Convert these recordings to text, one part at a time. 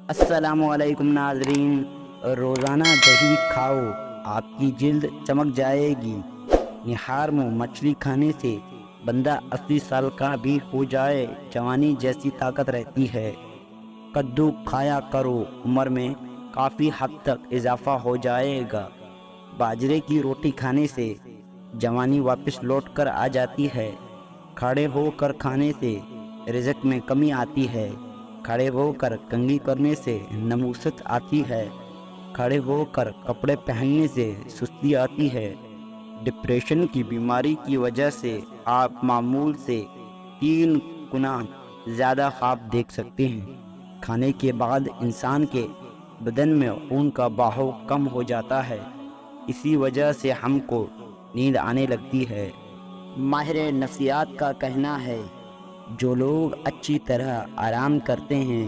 السلام علیکم ناظرین، روزانہ دہی کھاؤ، آپ کی جلد چمک جائے گی۔ نہار منہ مچھلی کھانے سے بندہ 80 سال کا بھی ہو جائے جوانی جیسی طاقت رہتی ہے۔ کدو کھایا کرو، عمر میں کافی حد تک اضافہ ہو جائے گا۔ باجرے کی روٹی کھانے سے جوانی واپس لوٹ کر آ جاتی ہے۔ کھڑے ہو کر کھانے سے رزق میں کمی آتی ہے۔ کھڑے ہو کر کنگھی کرنے سے نموست آتی ہے۔ کھڑے ہو کر کپڑے پہننے سے سستی آتی ہے۔ ڈپریشن کی بیماری کی وجہ سے آپ معمول سے 3 گنا زیادہ خواب دیکھ سکتے ہیں۔ کھانے کے بعد انسان کے بدن میں خون کا بہاؤ کم ہو جاتا ہے، اسی وجہ سے ہم کو نیند آنے لگتی ہے۔ ماہر نفسیات کا کہنا ہے، جو لوگ اچھی طرح آرام کرتے ہیں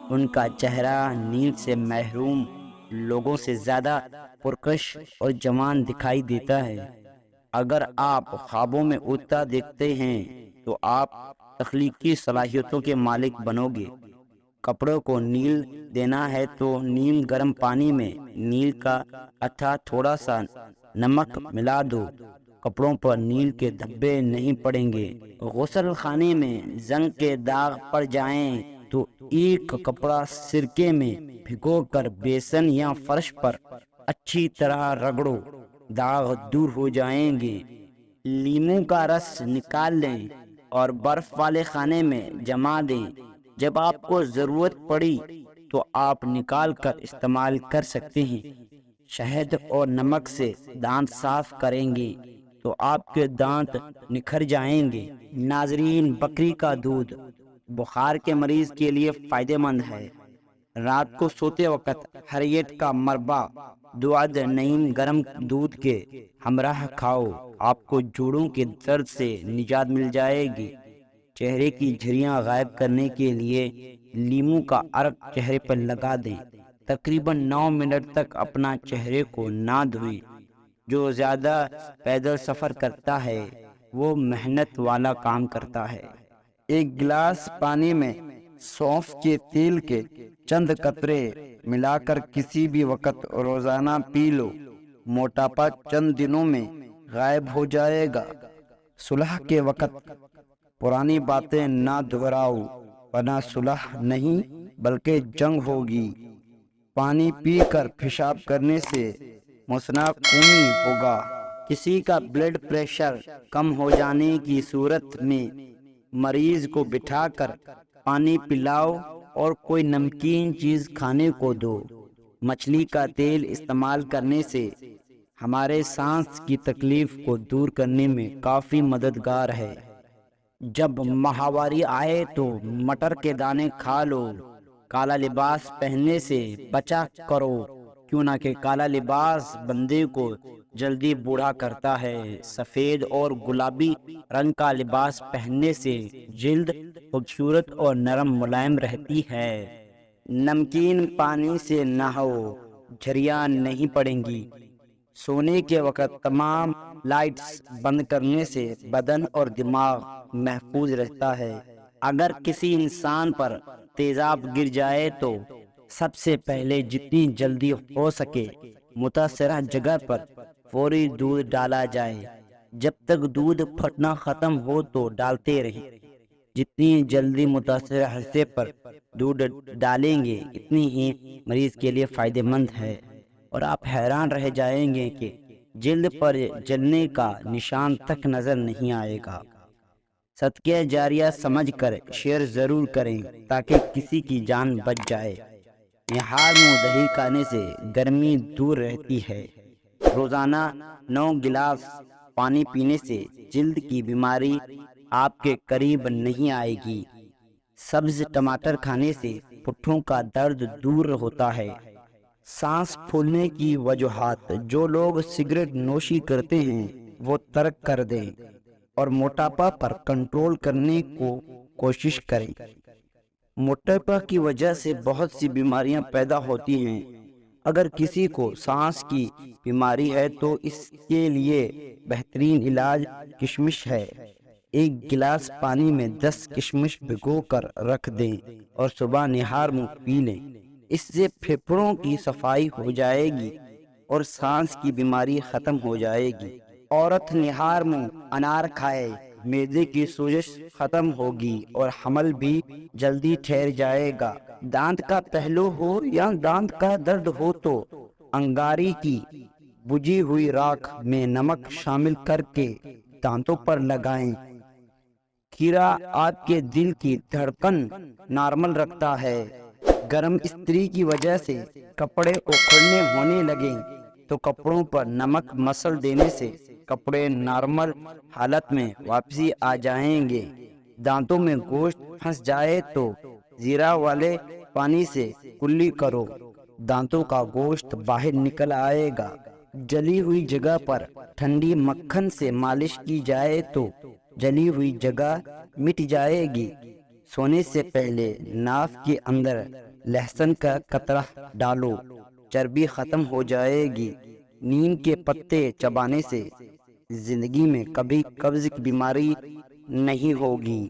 ان کا چہرہ نیند سے محروم لوگوں سے زیادہ پرکش اور جوان دکھائی دیتا ہے۔ اگر آپ خوابوں میں اڑتا دیکھتے ہیں تو آپ تخلیقی صلاحیتوں کے مالک بنو گے۔ کپڑوں کو نیل دینا ہے تو نیم گرم پانی میں نیل کا اٹھا تھوڑا سا نمک ملا دو، کپڑوں پر نیل کے دھبے نہیں پڑیں گے۔ غسل خانے میں زنگ کے داغ پڑ جائیں تو ایک کپڑا سرکے میں بھگو کر بیسن یا فرش پر اچھی طرح رگڑو، داغ دور ہو جائیں گے۔ لیموں کا رس نکال لیں اور برف والے خانے میں جما دیں۔ جب آپ کو ضرورت پڑی تو آپ نکال کر استعمال کر سکتے ہیں۔ شہد اور نمک سے دانت صاف کریں گے تو آپ کے دانت نکھر جائیں گے۔ ناظرین، بکری کا دودھ بخار کے مریض کے لیے فائدہ مند ہے۔ رات کو سوتے وقت ہریٹ کا مربع 2 عدد نیم گرم دودھ کے ہمراہ کھاؤ، آپ کو جوڑوں کے درد سے نجات مل جائے گی۔ چہرے کی جھریاں غائب کرنے کے لیے لیموں کا عرق چہرے پر لگا دیں۔ تقریباً 9 منٹ تک اپنا چہرے کو نہ دھوئیں۔ جو زیادہ پیدل سفر کرتا ہے وہ محنت والا کام کرتا ہے۔ ایک گلاس پانی میں سونف کے تیل کے چند قطرے ملا کر کسی بھی وقت روزانہ پی لو، موٹاپا چند دنوں میں غائب ہو جائے گا۔ صلح کے وقت پرانی باتیں نہ دہراؤ، ورنہ صلح نہیں بلکہ جنگ ہوگی۔ پانی پی کر پیشاب کرنے سے مسنہ خونی ہوگا۔ کسی کا بلڈ پریشر کم ہو جانے کی صورت میں مریض کو بٹھا کر پانی پلاؤ اور کوئی نمکین چیز کھانے کو دو۔ مچھلی کا تیل استعمال کرنے سے ہمارے سانس کی تکلیف کو دور کرنے میں کافی مددگار ہے۔ جب ماہواری آئے تو مٹر کے دانے کھا لو۔ کالا لباس پہننے سے بچا کرو، کیوں نہ کہ کالا لباس بندے کو جلدی بوڑھا کرتا ہے۔ سفید اور گلابی رنگ کا لباس پہننے سے جلد خوبصورت اور نرم ملائم رہتی ہے۔ نمکین پانی سے نہاؤ، جھریاں نہیں پڑیں گی۔ سونے کے وقت تمام لائٹس بند کرنے سے بدن اور دماغ محفوظ رہتا ہے۔ اگر کسی انسان پر تیزاب گر جائے تو سب سے پہلے جتنی جلدی ہو سکے متاثرہ جگہ پر فوری دودھ ڈالا جائے۔ جب تک دودھ پھٹنا ختم ہو تو ڈالتے رہیں۔ جتنی جلدی متاثرہ حصے پر دودھ ڈالیں گے اتنی ہی مریض کے لیے فائدہ مند ہے، اور آپ حیران رہ جائیں گے کہ جلد پر جلنے کا نشان تک نظر نہیں آئے گا۔ صدقہ جاریہ سمجھ کر شیئر ضرور کریں تاکہ کسی کی جان بچ جائے۔ نہار منہ دہی کھانے سے گرمی دور رہتی ہے۔ روزانہ 9 گلاس پانی پینے سے جلد کی بیماری آپ کے قریب نہیں آئے گی۔ سبز ٹماٹر کھانے سے پٹھوں کا درد دور ہوتا ہے۔ سانس پھولنے کی وجوہات: جو لوگ سگریٹ نوشی کرتے ہیں وہ ترک کر دیں اور موٹاپا پر کنٹرول کرنے کو کوشش کریں۔ موٹاپا کی وجہ سے بہت سی بیماریاں پیدا ہوتی ہیں۔ اگر کسی کو سانس کی بیماری ہے تو اس کے لیے بہترین علاج کشمش ہے۔ ایک گلاس پانی میں 10 کشمش بھگو کر رکھ دیں اور صبح نہار منہ پی لیں۔ اس سے پھیپھڑوں کی صفائی ہو جائے گی اور سانس کی بیماری ختم ہو جائے گی۔ عورت نہار منہ انار کھائے، معدے کی سوزش ختم ہوگی اور حمل بھی جلدی ٹھہر جائے گا۔ دانت کا پہلو ہو یا دانت کا درد ہو تو انگاری کی بجھی ہوئی راکھ میں نمک شامل کر کے دانتوں پر لگائیں۔ کھیرا آپ کے دل کی دھڑکن نارمل رکھتا ہے۔ گرم استری کی وجہ سے کپڑے اکھڑنے ہونے لگیں تو کپڑوں پر نمک مسل دینے سے کپڑے نارمل حالت میں واپسی آ جائیں گے۔ دانتوں میں گوشت پھنس جائے تو زیرہ والے پانی سے کلی کرو، دانتوں کا گوشت باہر نکل آئے گا۔ جلی ہوئی جگہ پر ٹھنڈی مکھن سے مالش کی جائے تو جلی ہوئی جگہ مٹ جائے گی۔ سونے سے پہلے ناف کے اندر لہسن کا قطرہ ڈالو، چربی ختم ہو جائے گی۔ نیم کے پتے چبانے سے زندگی میں کبھی قبض کی بیماری نہیں ہوگی۔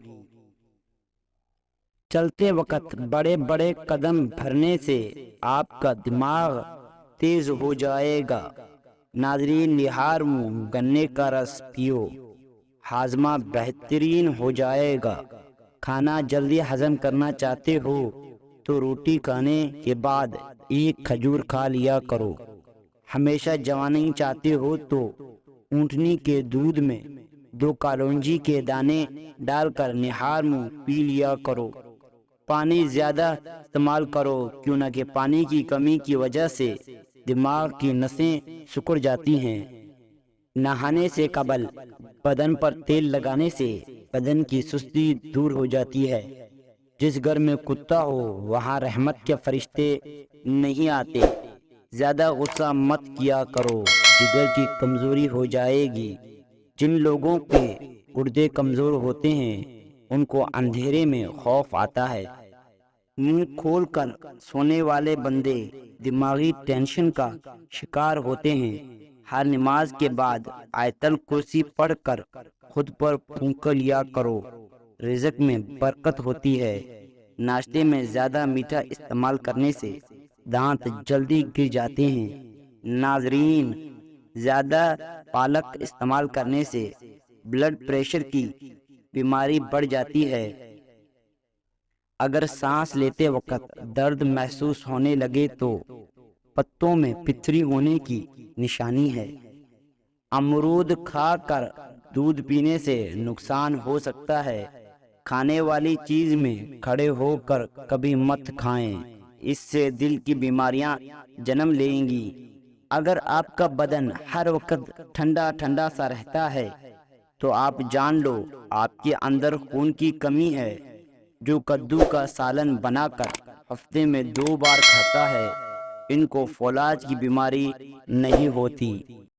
چلتے وقت بڑے بڑے قدم بھرنے سے آپ کا دماغ تیز ہو جائے گا۔ ناظرین، نہار منہ گنے کا رس پیو، ہاضمہ بہترین ہو جائے گا۔ کھانا جلدی ہضم کرنا چاہتے ہو تو روٹی کھانے کے بعد ایک کھجور کھا لیا کرو۔ ہمیشہ جوانی چاہتے ہو تو اونٹنی کے دودھ میں 2 کالونجی کے دانے ڈال کر نہار منہ پی لیا کرو۔ پانی زیادہ استعمال کرو، کیوں نہ کہ پانی کی کمی کی وجہ سے دماغ کی نسیں سکڑ جاتی ہیں۔ نہانے سے قبل بدن پر تیل لگانے سے بدن کی سستی دور ہو جاتی ہے۔ جس گھر میں کتا ہو وہاں رحمت کے فرشتے نہیں آتے۔ زیادہ غصہ مت کیا کرو، جگر کی کمزوری ہو جائے گی۔ جن لوگوں کے گردے کمزور ہوتے ہیں ان کو اندھیرے میں خوف آتا ہے۔ منہ کھول کر سونے والے بندے دماغی ٹینشن کا شکار ہوتے ہیں۔ ہر نماز کے بعد آیت الکرسی پڑھ کر خود پر پھونک لیا کرو، رزق میں برکت ہوتی ہے۔ ناشتے میں زیادہ میٹھا استعمال کرنے سے دانت جلدی گر جاتے ہیں۔ ناظرین، زیادہ پالک استعمال کرنے سے بلڈ پریشر کی بیماری بڑھ جاتی ہے۔ اگر سانس لیتے وقت درد محسوس ہونے لگے تو پتوں میں پتھری ہونے کی نشانی ہے۔ امرود کھا کر دودھ پینے سے نقصان ہو سکتا ہے۔ کھانے والی چیز میں کھڑے ہو کر کبھی مت کھائیں، اس سے دل کی بیماریاں جنم لیں گی۔ اگر آپ کا بدن ہر وقت ٹھنڈا ٹھنڈا سا رہتا ہے تو آپ جان لو آپ کے اندر خون کی کمی ہے۔ جو کدو کا سالن بنا کر ہفتے میں 2 بار کھاتا ہے ان کو فولاد کی بیماری نہیں ہوتی۔